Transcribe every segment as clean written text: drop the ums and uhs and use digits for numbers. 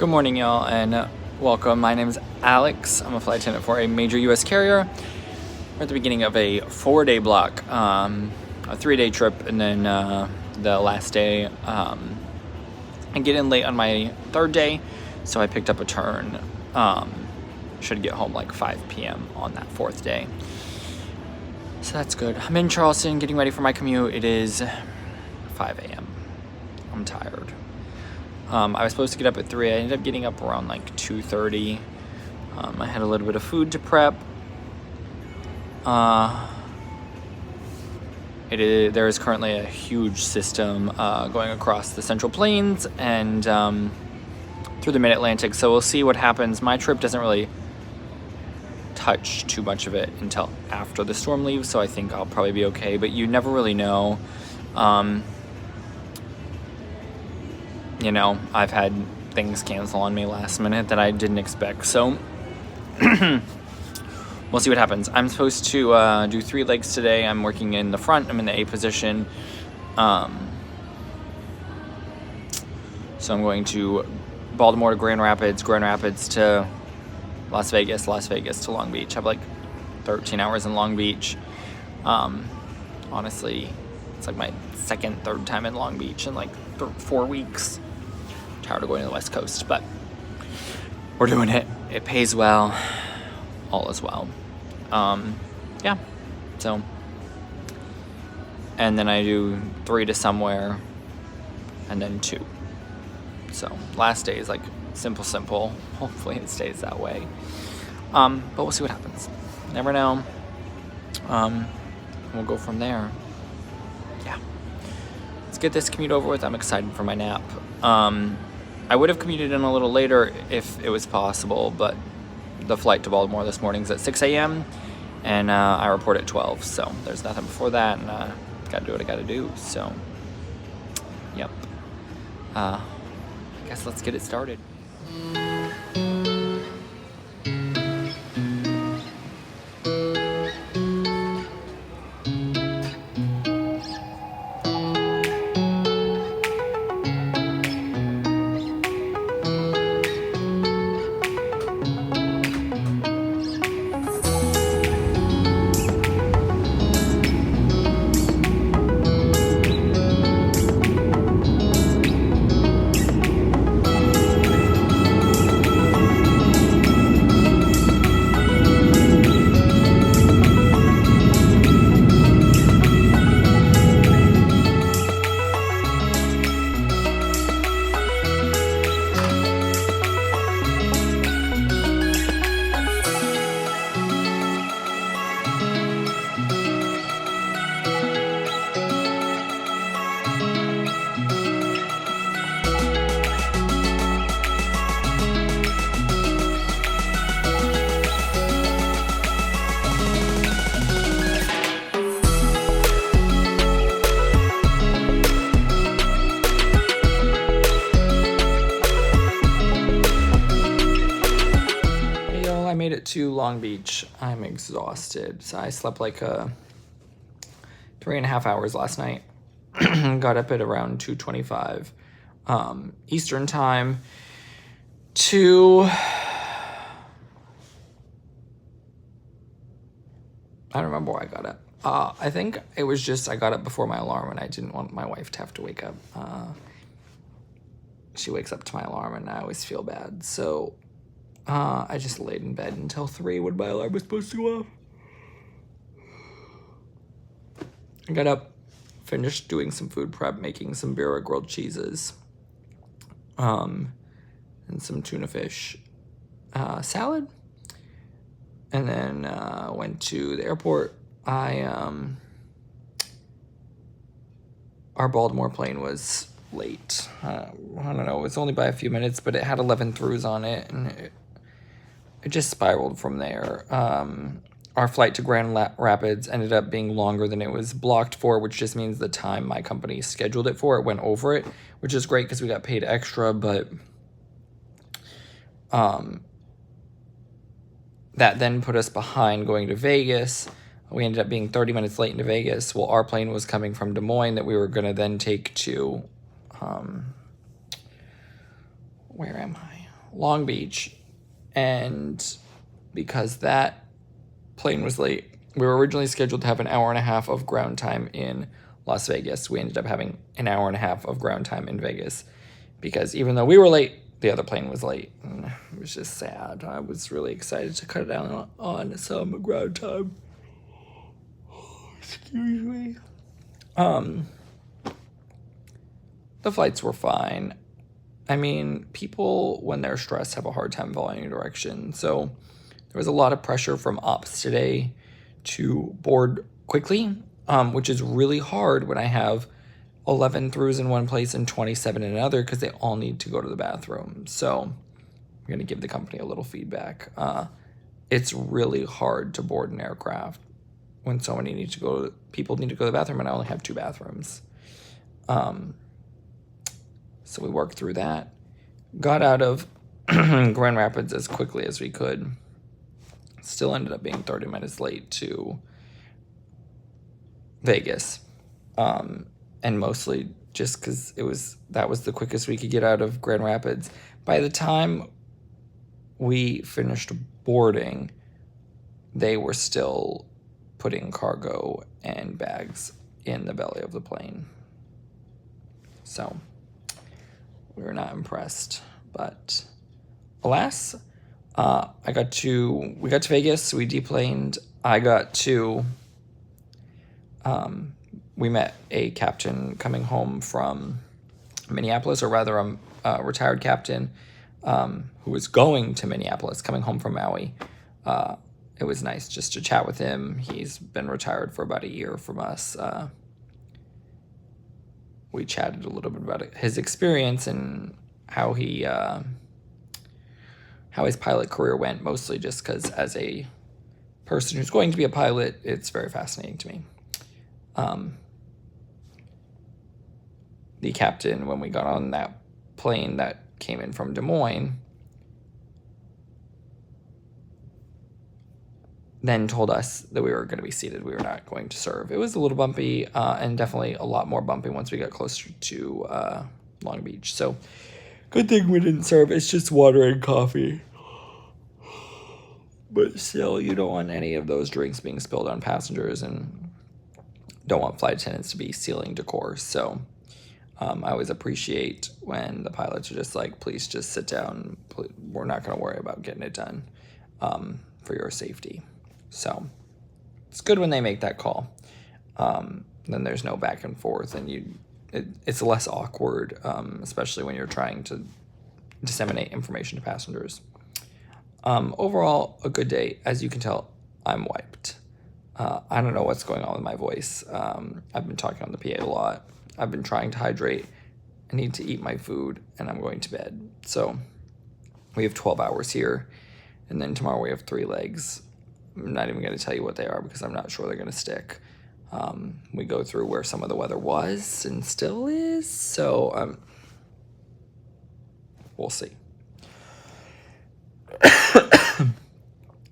Good morning, y'all, and welcome. My name is Alex. I'm a flight attendant for a major U.S. carrier. We're at the beginning of a 4-day block, a 3-day trip, and then the last day. I get in late on my 3rd day, so I picked up a turn. Should get home like 5 p.m. on that 4th day. So that's good. I'm in Charleston getting ready for my commute. It is 5 a.m. I'm tired. I was supposed to get up at 3. I ended up getting up around like 2:30. I had a little bit of food to prep. There is currently a huge system going across the Central Plains and through the Mid-Atlantic, so we'll see what happens. My trip doesn't really touch too much of it until after the storm leaves, so I think I'll probably be okay, but you never really know. I've had things cancel on me last minute that I didn't expect, so we'll see what happens. I'm supposed to do 3 legs today. I'm working in the front. I'm in the A position. So I'm going to Baltimore to Grand Rapids to Las Vegas to Long Beach. I have like 13 hours in Long Beach. Honestly, it's like my 2nd, 3rd time in Long Beach in like 4 weeks. Tired of going to the West Coast, but we're doing it. It pays well. All is well. Yeah. So, and then I do 3 to somewhere, and then 2. So last day is like simple. Hopefully it stays that way. But we'll see what happens. Never know. We'll go from there. Yeah. Let's get this commute over with. I'm excited for my nap. I would have commuted in a little later if it was possible, but the flight to Baltimore this morning is at 6 a.m. and I report at 12, so there's nothing before that, and gotta do what I gotta do. So, yep. I guess let's get it started. I made it to Long Beach. I'm exhausted. So I slept like 3.5 hours last night. Got up at around 2:25 Eastern time to... I don't remember why I got up. I think it was just I got up before my alarm and I didn't want my wife to have to wake up. She wakes up to my alarm and I always feel bad. So I just laid in bed until 3 when my alarm was supposed to go off. I got up, finished doing some food prep, making some Vera grilled cheeses, and some tuna fish salad. And then went to the airport. Our Baltimore plane was late. I don't know, it was only by a few minutes, but it had 11 throughs on it, and it just spiraled from there. Our flight to Grand Rapids ended up being longer than it was blocked for, which just means the time my company scheduled it for, it went over it, which is great because we got paid extra, but that then put us behind going to Vegas. We ended up being 30 minutes late into Vegas. Well, our plane was coming from Des Moines that we were going to then take to where am I? Long Beach. And because that plane was late, we were originally scheduled to have an hour and a half of ground time in Las Vegas. We ended up having an hour and a half of ground time in Vegas because even though we were late, the other plane was late. And it was just sad. I was really excited to cut down on some ground time. Excuse me. The flights were fine. I mean, people, when they're stressed, have a hard time following direction. So there was a lot of pressure from ops today to board quickly, which is really hard when I have 11 throughs in one place and 27 in another because they all need to go to the bathroom. So I'm going to give the company a little feedback. It's really hard to board an aircraft when so many people need to go to the bathroom and I only have 2 bathrooms. So we worked through that. Got out of Grand Rapids as quickly as we could. Still ended up being 30 minutes late to Vegas. And mostly just because that was the quickest we could get out of Grand Rapids. By the time we finished boarding, they were still putting cargo and bags in the belly of the plane. So we were not impressed, but alas, we got to Vegas, we deplaned. We met a captain coming home from Minneapolis, or rather a retired captain who was going to Minneapolis, coming home from Maui. It was nice just to chat with him. He's been retired for about a year from us. We chatted a little bit about his experience and how his pilot career went, mostly just because as a person who's going to be a pilot, it's very fascinating to me. The captain, when we got on that plane that came in from Des Moines, then told us that we were going to be seated. We were not going to serve. It was a little bumpy, and definitely a lot more bumpy once we got closer to Long Beach. So good thing we didn't serve. It's just water and coffee. But still, you don't want any of those drinks being spilled on passengers and don't want flight attendants to be stealing decor. So I always appreciate when the pilots are just like, please just sit down. We're not going to worry about getting it done for your safety. So it's good when they make that call. Then there's no back and forth, and it's less awkward, especially when you're trying to disseminate information to passengers. Overall, a good day. As you can tell, I'm wiped. I don't know what's going on with my voice. I've been talking on the PA a lot. I've been trying to hydrate. I need to eat my food, and I'm going to bed. So we have 12 hours here, and then tomorrow we have 3 legs. I'm not even going to tell you what they are because I'm not sure they're going to stick. We go through where some of the weather was and still is, so we'll see.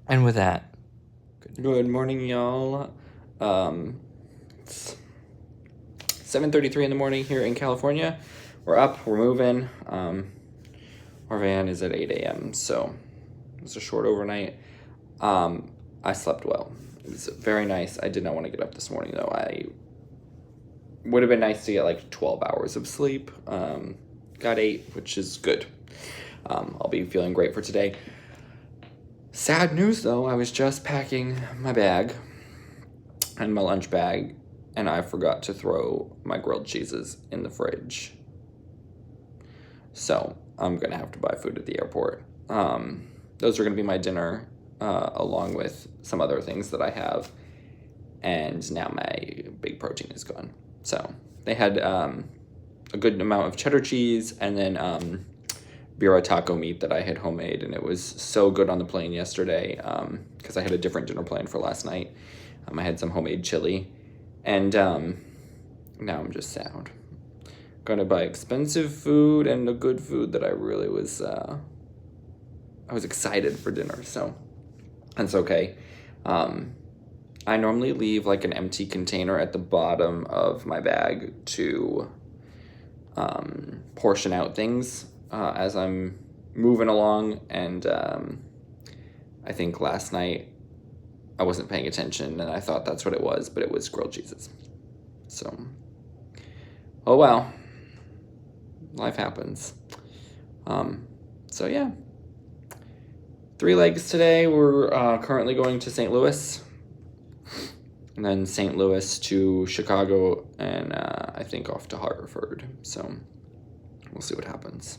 And with that, good morning, y'all. It's 7:33 in the morning here in California. We're up, we're moving. Our van is at 8 a.m., so it was a short overnight. I slept well. It was very nice. I did not want to get up this morning, though. I would have been nice to get like 12 hours of sleep. Got 8, which is good. I'll be feeling great for today. Sad news, though. I was just packing my bag and my lunch bag, and I forgot to throw my grilled cheeses in the fridge. So I'm going to have to buy food at the airport. Those are going to be my dinner, along with some other things that I have. And now my big protein is gone. So they had a good amount of cheddar cheese and then birria taco meat that I had homemade. And it was so good on the plane yesterday because I had a different dinner plan for last night. I had some homemade chili. And now I'm just sad. Gonna buy expensive food and the good food that I really was excited for dinner, so that's okay. I normally leave like an empty container at the bottom of my bag to portion out things as I'm moving along, and I think last night I wasn't paying attention and I thought that's what it was, but it was grilled cheeses. So, oh well, life happens. So yeah, 3 legs today. We're currently going to St. Louis, and then St. Louis to Chicago, and I think off to Hartford. So we'll see what happens.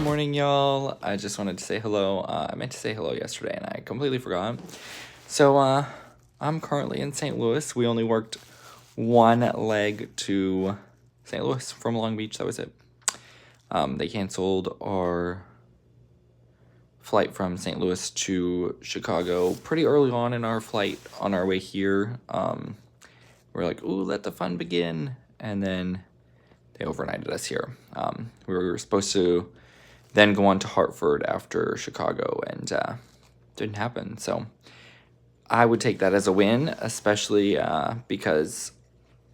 Morning, y'all. I just wanted to say hello. I meant to say hello yesterday and I completely forgot. So I'm currently in St. Louis. We only worked 1 leg to St. Louis from Long Beach. That was it. They canceled our flight from St. Louis to Chicago pretty early on in our flight on our way here. We're like, ooh, let the fun begin. And then they overnighted us here. We were supposed to then go on to Hartford after Chicago, and didn't happen. So I would take that as a win, especially because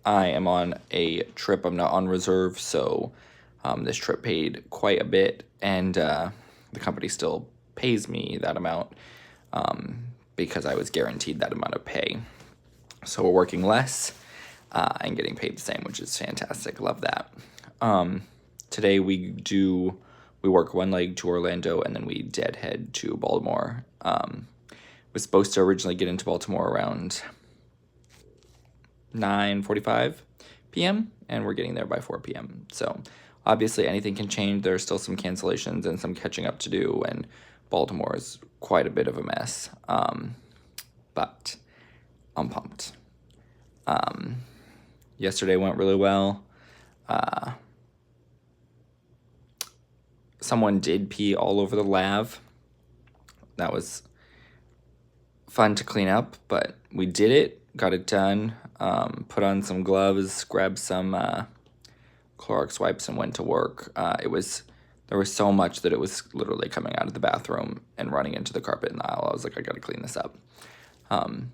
I am on a trip. I'm not on reserve, so this trip paid quite a bit, and the company still pays me that amount because I was guaranteed that amount of pay. So we're working less and getting paid the same, which is fantastic. Love that. Today we work 1 leg to Orlando, and then we deadhead to Baltimore. Was supposed to originally get into Baltimore around 9:45 p.m., and we're getting there by 4 p.m. So obviously anything can change. There are still some cancellations and some catching up to do, and Baltimore is quite a bit of a mess. But I'm pumped. Yesterday went really well. Someone did pee all over the lav. That was fun to clean up, but we did it, got it done, put on some gloves, grabbed some Clorox wipes, and went to work. There was so much that it was literally coming out of the bathroom and running into the carpet in the aisle. I was like, I gotta clean this up. And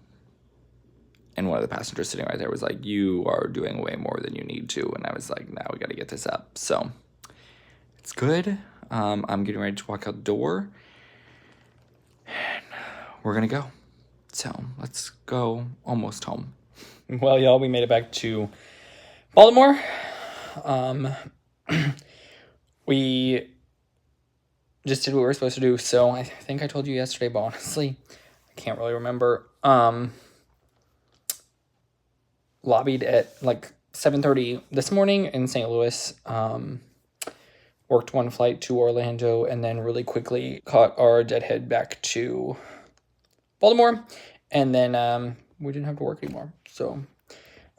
one of the passengers sitting right there was like, you are doing way more than you need to. And I was like, now we gotta get this up. So it's good. I'm getting ready to walk out the door, and we're gonna go. So let's go. Almost home. Well, y'all, we made it back to Baltimore. We just did what we were supposed to do. So I think I told you yesterday, but honestly, I can't really remember. Lobbied at like 7:30 this morning in St. Louis. Worked 1 flight to Orlando, and then really quickly caught our deadhead back to Baltimore, and then we didn't have to work anymore. So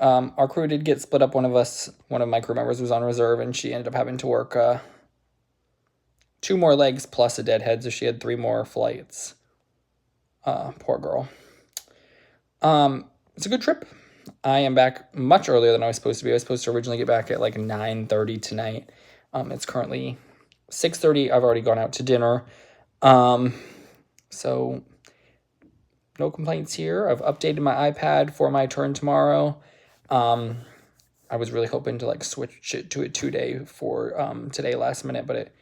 our crew did get split up. One of my crew members was on reserve, and she ended up having to work 2 more legs plus a deadhead, so she had 3 more flights. Poor girl. It's a good trip. I am back much earlier than I was supposed to be. I was supposed to originally get back at like 9:30 tonight. It's currently 6:30. I've already gone out to dinner. So no complaints here. I've updated my iPad for my turn tomorrow. I was really hoping to like switch it to a 2-day for today last minute, but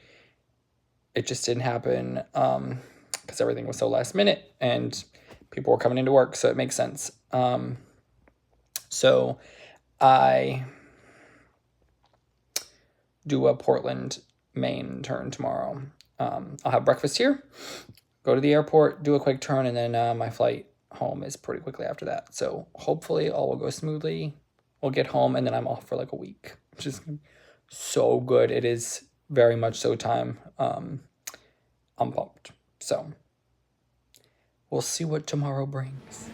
it just didn't happen because everything was so last minute and people were coming into work, so it makes sense. So I do a Portland, Maine turn tomorrow. I'll have breakfast here, go to the airport, do a quick turn, and then my flight home is pretty quickly after that. So hopefully all will go smoothly. We'll get home, and then I'm off for like a week, which is so good. It is very much so time. I'm pumped. So we'll see what tomorrow brings.